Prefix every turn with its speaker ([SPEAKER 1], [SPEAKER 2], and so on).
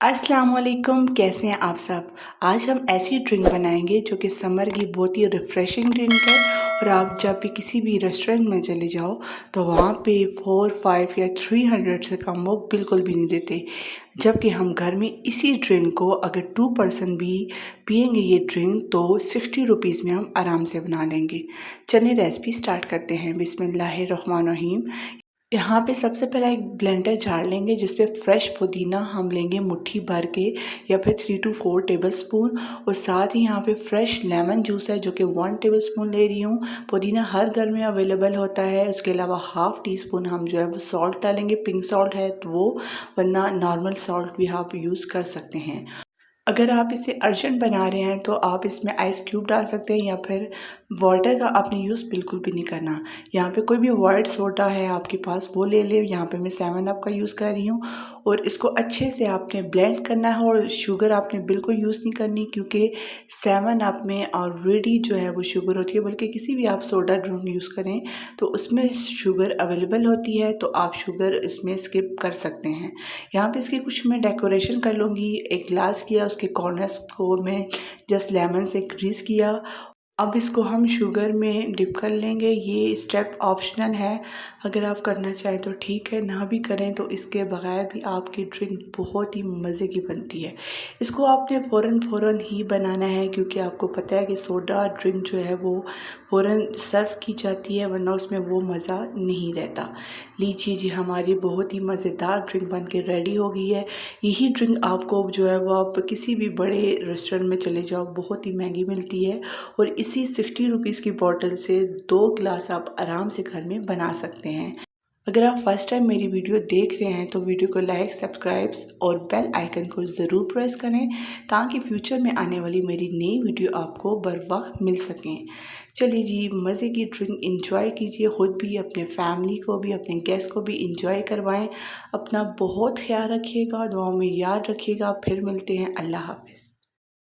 [SPEAKER 1] अस्सलाम वालेकुम, कैसे हैं आप सब। आज हम ऐसी ड्रिंक बनाएंगे जो कि समर की बहुत ही रिफ़्रेशिंग ड्रिंक है। और आप जब भी किसी भी रेस्टोरेंट में चले जाओ तो वहाँ पे 4, 5 या 300 से कम वो बिल्कुल भी नहीं देते। जबकि हम घर में इसी ड्रिंक को अगर 2 पर्सन भी पियेंगे ये ड्रिंक तो 60 रुपीज़ में हम आराम से बना लेंगे। चलिए रेसिपी स्टार्ट करते हैं। बिस्मिल्लाहिर्रहमानिर्रहीम। यहाँ पे सबसे पहले एक ब्लेंडर जार लेंगे जिसपे फ्रेश पुदीना हम लेंगे मुट्ठी भर के या फिर 3 to 4 टेबलस्पून। और साथ ही यहाँ पे फ्रेश लेमन जूस है जो कि 1 टेबलस्पून ले रही हूँ। पुदीना हर घर में अवेलेबल होता है। उसके अलावा हाफ़ टी स्पून हम जो है वो सॉल्ट डालेंगे, पिंक सॉल्ट है तो वो, वरना नॉर्मल सॉल्ट भी आप यूज़ कर सकते हैं। अगर आप इसे अर्जेंट बना रहे हैं तो आप इसमें आइस क्यूब डाल सकते हैं या फिर वाटर का आपने यूज़ बिल्कुल भी नहीं करना। यहाँ पे कोई भी वाइट सोडा है आपके पास वो ले ले। यहाँ पे मैं 7 अप का यूज़ कर रही हूँ। और इसको अच्छे से आपने ब्लेंड करना है। और शुगर आपने बिल्कुल यूज़ नहीं करनी क्योंकि 7 अप में ऑलरेडी जो है वो शुगर होती है। बल्कि किसी भी आप सोडा ड्रिंक यूज़ करें तो उसमें शुगर अवेलेबल होती है, तो आप शुगर इसमें स्किप कर सकते हैं। यहाँ पे इसकी कुछ मैं डेकोरेशन कर लूँगी। एक ग्लास किया, उसके कॉर्नर्स को मैं जस्ट लेमन से ग्रीस किया। अब इसको हम शुगर में डिप कर लेंगे। ये स्टेप ऑप्शनल है, अगर आप करना चाहें तो ठीक है, ना भी करें तो इसके बगैर भी आपकी ड्रिंक बहुत ही मज़े की बनती है। इसको आपने फ़ौरन ही बनाना है क्योंकि आपको पता है कि सोडा ड्रिंक जो है वो फ़ौरन सर्व की जाती है, वरना उसमें वो मज़ा नहीं रहता। लीजिए जी, हमारी बहुत ही मज़ेदार ड्रिंक बन के रेडी हो गई है। यही ड्रिंक आपको जो है वो आप किसी भी बड़े रेस्टोरेंट में चले जाओ बहुत ही महंगी मिलती है। और इसी 60 रुपीज़ की बॉटल से 2 ग्लास आप आराम से घर में बना सकते हैं। अगर आप फर्स्ट टाइम मेरी वीडियो देख रहे हैं तो वीडियो को लाइक, सब्सक्राइब और बेल आइकन को ज़रूर प्रेस करें ताकि फ्यूचर में आने वाली मेरी नई वीडियो आपको बर वक्त मिल सकें। चलिए जी, मज़े की ड्रिंक इंजॉय कीजिए, खुद भी, अपने फैमिली को भी, अपने गेस्ट को भी इंजॉय करवाएं। अपना बहुत ख्याल रखिएगा, दुआओं में याद रखिएगा। फिर मिलते हैं। अल्लाह हाफ़िज़।